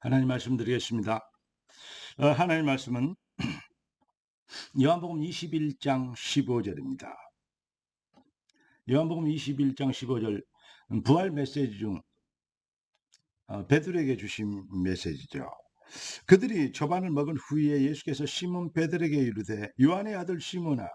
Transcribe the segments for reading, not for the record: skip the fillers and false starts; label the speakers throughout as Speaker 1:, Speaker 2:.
Speaker 1: 하나님 말씀드리겠습니다. 하나님 말씀은 요한복음 21장 15절입니다. 요한복음 21장 15절 부활 메시지 중 베드로에게 주신 메시지죠. 그들이 저반을 먹은 후에 예수께서 시몬 베드로에게 이르되 요한의 아들 시몬아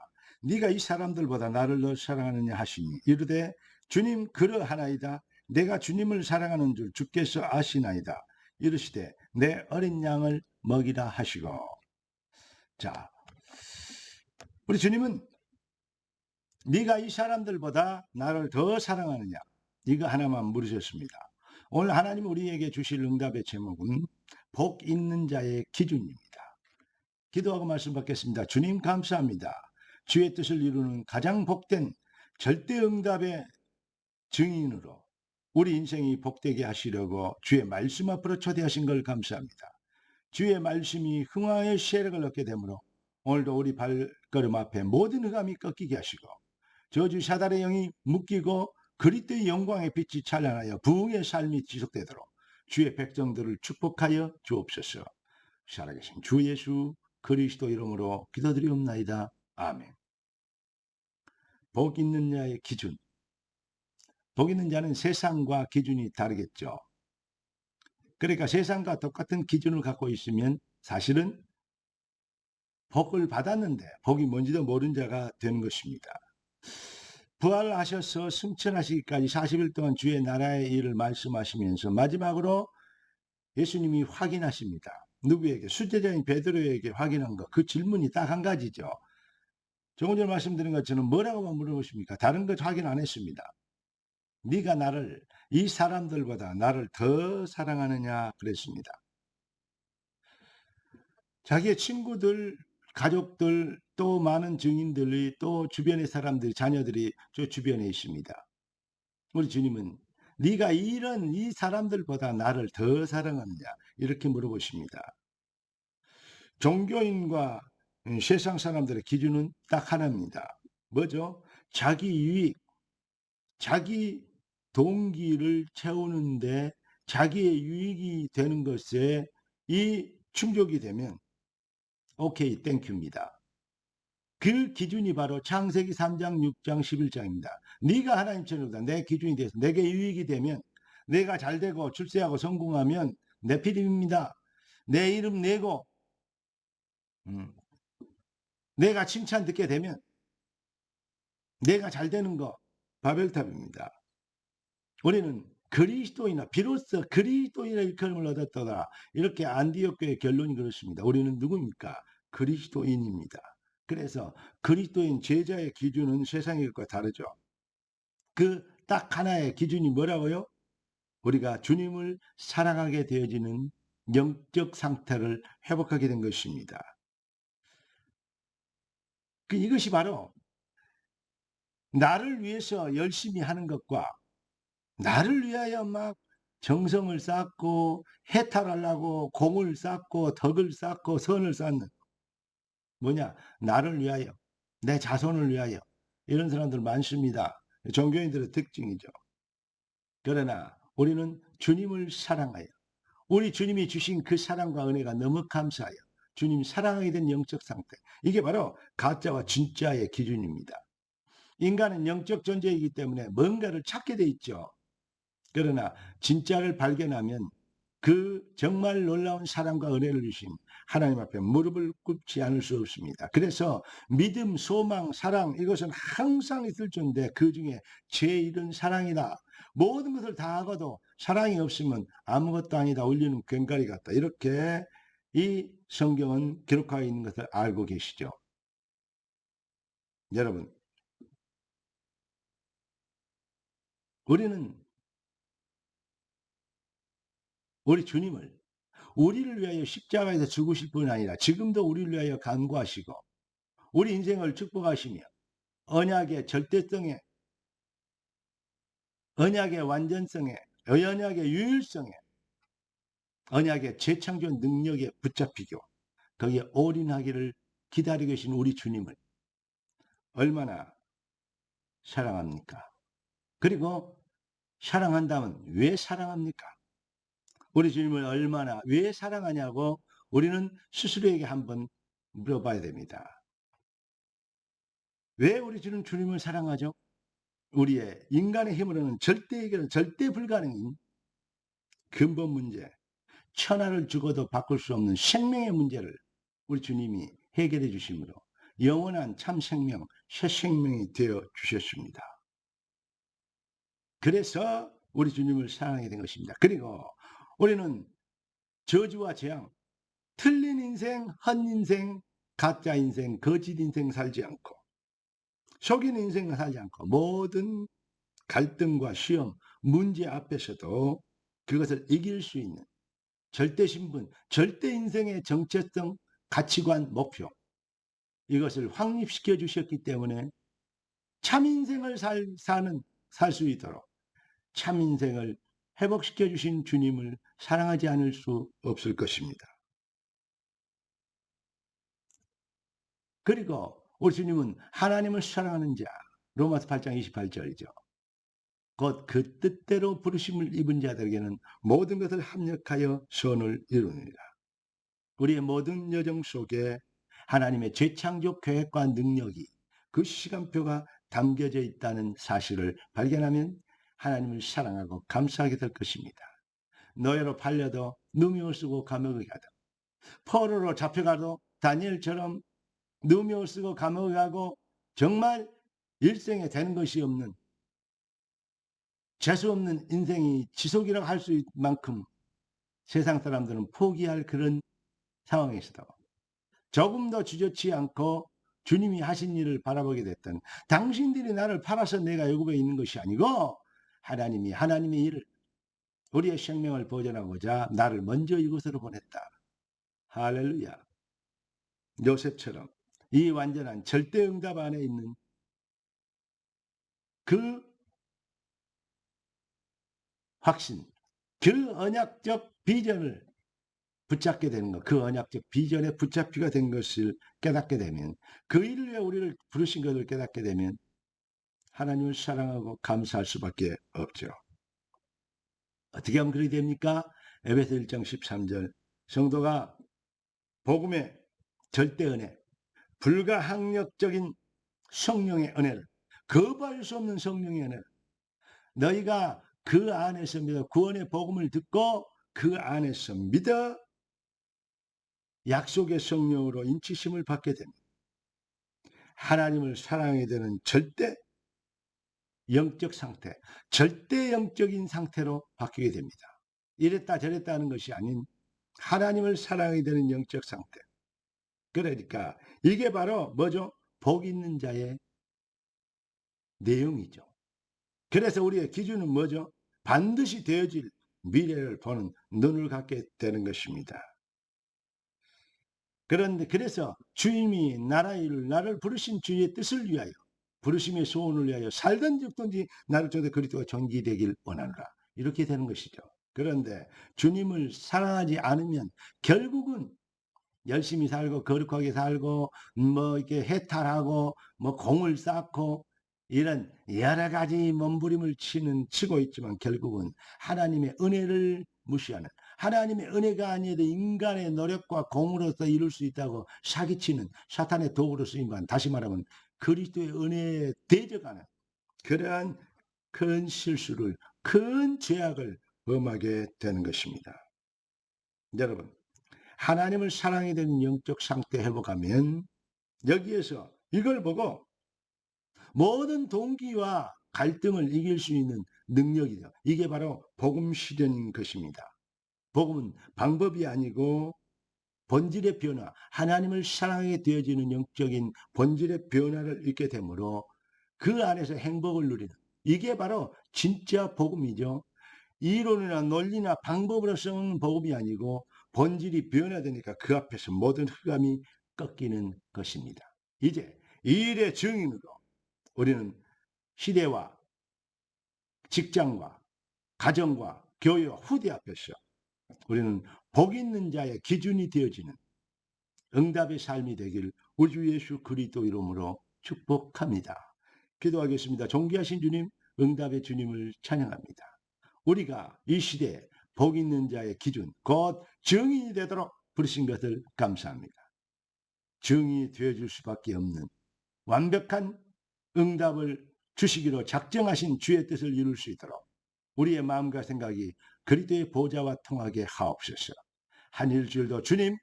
Speaker 1: 네가 이 사람들보다 나를 더 사랑하느냐 하시니 이르되 주님 그러하나이다. 내가 주님을 사랑하는 줄 주께서 아시나이다. 이르시되 내 어린 양을 먹이라 하시고. 자, 우리 주님은 네가 이 사람들보다 나를 더 사랑하느냐? 이거 하나만 물으셨습니다. 오늘 하나님 우리에게 주실 응답의 제목은 복 있는 자의 기준입니다. 기도하고 말씀 받겠습니다. 주님 감사합니다. 주의 뜻을 이루는 가장 복된 절대 응답의 증인으로 우리 인생이 복되게 하시려고 주의 말씀 앞으로 초대하신 걸 감사합니다. 주의 말씀이 흥화의 세력을 얻게 되므로 오늘도 우리 발걸음 앞에 모든 흑암이 꺾이게 하시고 저주 사달의 영이 묶이고 그리스도의 영광의 빛이 찬란하여 부흥의 삶이 지속되도록 주의 백성들을 축복하여 주옵소서. 살아계신 주 예수 그리스도 이름으로 기도드리옵나이다. 아멘. 복 있는 자의 기준. 복 있는 자는 세상과 기준이 다르겠죠. 그러니까 세상과 똑같은 기준을 갖고 있으면 사실은 복을 받았는데 복이 뭔지도 모르는 자가 되는 것입니다. 부활하셔서 승천하시기까지 40일 동안 주의 나라의 일을 말씀하시면서 마지막으로 예수님이 확인하십니다. 누구에게? 수제자인 베드로에게 확인한 것. 그 질문이 딱 한 가지죠. 조금 전에 말씀드린 것처럼 뭐라고 물어보십니까? 다른 것 확인 안 했습니다. 네가 나를 이 사람들보다 나를 더 사랑하느냐 그랬습니다. 자기의 친구들, 가족들, 또 많은 증인들이 또 주변의 사람들, 자녀들이 저 주변에 있습니다. 우리 주님은 네가 이런 이 사람들보다 나를 더 사랑하느냐 이렇게 물어보십니다. 종교인과 세상 사람들의 기준은 딱 하나입니다. 뭐죠? 자기 유익, 자기 동기를 채우는데 자기의 유익이 되는 것에 이 충족이 되면 오케이 땡큐입니다. 그 기준이 바로 창세기 3장 6장 11장입니다. 네가 하나님처럼 내 기준이 돼서 내게 유익이 되면 내가 잘되고 출세하고 성공하면 내 필입니다. 내 이름 내고 내가 칭찬 듣게 되면 내가 잘되는 거 바벨탑입니다. 우리는 그리스도인이나 비로소 그리스도인의 일컬음을 얻었더라. 이렇게 안디옥 교의 결론이 그렇습니다. 우리는 누구입니까? 그리스도인입니다. 그래서 그리스도인 제자의 기준은 세상의 것과 다르죠. 그 딱 하나의 기준이 뭐라고요? 우리가 주님을 사랑하게 되어지는 영적 상태를 회복하게 된 것입니다. 이것이 바로 나를 위해서 열심히 하는 것과 나를 위하여 막 정성을 쌓고 해탈하려고 공을 쌓고 덕을 쌓고 선을 쌓는 뭐냐? 나를 위하여 내 자손을 위하여 이런 사람들 많습니다. 종교인들의 특징이죠. 그러나 우리는 주님을 사랑하여 우리 주님이 주신 그 사랑과 은혜가 너무 감사하여 주님 사랑하게 된 영적 상태. 이게 바로 가짜와 진짜의 기준입니다. 인간은 영적 존재이기 때문에 뭔가를 찾게 돼 있죠. 그러나 진짜를 발견하면 그 정말 놀라운 사랑과 은혜를 주신 하나님 앞에 무릎을 꿇지 않을 수 없습니다. 그래서 믿음, 소망, 사랑 이것은 항상 있을 줄인데 그중에 제일은 사랑이다. 모든 것을 다 하고도 사랑이 없으면 아무것도 아니다. 울리는 꽹과리 같다. 이렇게 이 성경은 기록하고 있는 것을 알고 계시죠. 여러분, 우리는 우리 주님을 우리를 위하여 십자가에서 죽으실 뿐 아니라 지금도 우리를 위하여 간구하시고 우리 인생을 축복하시며 언약의 절대성에 언약의 완전성에 언약의 유일성에 언약의 재창조 능력에 붙잡히고 거기에 올인하기를 기다리고 계신 우리 주님을 얼마나 사랑합니까? 그리고 사랑한다면 왜 사랑합니까? 우리 주님을 얼마나 왜 사랑하냐고 우리는 스스로에게 한번 물어봐야 됩니다. 왜 우리 주님을 사랑하죠? 우리의 인간의 힘으로는 절대 해결은 절대 불가능인 근본 문제, 천하를 죽어도 바꿀 수 없는 생명의 문제를 우리 주님이 해결해 주심으로 영원한 참 생명, 새 생명이 되어 주셨습니다. 그래서 우리 주님을 사랑하게 된 것입니다. 그리고 우리는 저주와 재앙, 틀린 인생, 헛 인생, 가짜 인생, 거짓 인생 살지 않고 속인 인생 살지 않고 모든 갈등과 시험, 문제 앞에서도 그것을 이길 수 있는 절대 신분, 절대 인생의 정체성, 가치관, 목표 이것을 확립시켜 주셨기 때문에 참 인생을 살 수 있도록 참 인생을 회복시켜 주신 주님을 사랑하지 않을 수 없을 것입니다. 그리고 우리 주님은 하나님을 사랑하는 자, 로마서 8장 28절이죠. 곧 그 뜻대로 부르심을 입은 자들에게는 모든 것을 합력하여 선을 이루느니라. 우리의 모든 여정 속에 하나님의 재창조 계획과 능력이 그 시간표가 담겨져 있다는 사실을 발견하면 하나님을 사랑하고 감사하게 될 것입니다. 노예로 팔려도 누명을 쓰고 감옥에 가도 포로로 잡혀가도 다니엘처럼 누명을 쓰고 감옥에 가고 정말 일생에 되는 것이 없는 재수 없는 인생이 지속이라고 할 수 있을 만큼 세상 사람들은 포기할 그런 상황에서도 조금 더 주저치 않고 주님이 하신 일을 바라보게 됐던 당신들이 나를 팔아서 내가 애굽에 있는 것이 아니고 하나님이 하나님의 일을 우리의 생명을 보존하고자 나를 먼저 이곳으로 보냈다. 할렐루야. 요셉처럼 이 완전한 절대 응답 안에 있는 그 확신, 그 언약적 비전을 붙잡게 되는 것, 그 언약적 비전에 붙잡히가 된 것을 깨닫게 되면 그 일을 위해 우리를 부르신 것을 깨닫게 되면 하나님을 사랑하고 감사할 수밖에 없죠. 어떻게 하면 그렇게 됩니까? 에베소 1장 13절 성도가 복음의 절대 은혜, 불가항력적인 성령의 은혜를 거부할 수 없는 성령의 은혜를 너희가 그 안에서 믿어 구원의 복음을 듣고 그 안에서 믿어 약속의 성령으로 인치심을 받게 됩니다. 하나님을 사랑하게 되는 절대 영적 상태, 절대 영적인 상태로 바뀌게 됩니다. 이랬다 저랬다 하는 것이 아닌 하나님을 사랑하게 되는 영적 상태. 그러니까 이게 바로 뭐죠? 복 있는 자의 내용이죠. 그래서 우리의 기준은 뭐죠? 반드시 되어질 미래를 보는 눈을 갖게 되는 것입니다. 그런데 그래서 주님이 나를 부르신 주의 뜻을 위하여 부르심의 소원을 위하여 살든 죽든지 나를 통해 그리스도가 존귀되길 원하노라. 이렇게 되는 것이죠. 그런데 주님을 사랑하지 않으면 결국은 열심히 살고 거룩하게 살고 뭐 이렇게 해탈하고 뭐 공을 쌓고 이런 여러 가지 몸부림을 치고 있지만 결국은 하나님의 은혜를 무시하는 하나님의 은혜가 아니어도 인간의 노력과 공으로서 이룰 수 있다고 사기치는 사탄의 도구로 쓰임과 다시 말하면 그리스도의 은혜에 대적하는 그러한 큰 실수를 큰 죄악을 범하게 되는 것입니다. 여러분 하나님을 사랑해야 되는 영적 상태 회복하면 여기에서 이걸 보고 모든 동기와 갈등을 이길 수 있는 능력이죠. 이게 바로 복음 실현인 것입니다. 복음은 방법이 아니고 본질의 변화, 하나님을 사랑하게 되어지는 영적인 본질의 변화를 잃게 되므로 그 안에서 행복을 누리는 이게 바로 진짜 복음이죠. 이론이나 논리나 방법으로 쓰는 복음이 아니고 본질이 변화되니까 그 앞에서 모든 흑암이 꺾이는 것입니다. 이제 이 일의 증인으로 우리는 시대와 직장과 가정과 교회와 후대 앞에서 우리는 복 있는 자의 기준이 되어지는 응답의 삶이 되길 우리 주 예수 그리스도 이름으로 축복합니다. 기도하겠습니다. 존귀하신 주님, 응답의 주님을 찬양합니다. 우리가 이 시대에 복 있는 자의 기준, 곧 증인이 되도록 부르신 것을 감사합니다. 증인이 되어줄 수밖에 없는 완벽한 응답을 주시기로 작정하신 주의 뜻을 이룰 수 있도록 우리의 마음과 생각이 그리스도의 보좌와 통하게 하옵소서. 한 일주일도 주님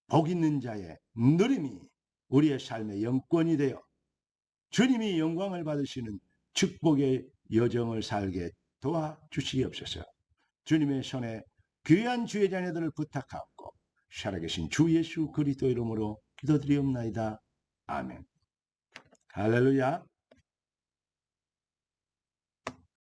Speaker 1: 복 있는 자의 누림이 우리의 삶의 영권이 되어 주님이 영광을 받으시는 축복의 여정을 살게 도와주시옵소서. 주님의 손에 귀한 주의 자녀들을 부탁하옵고 살아계신 주 예수 그리스도 이름으로 기도드리옵나이다. 아멘. 할렐루야.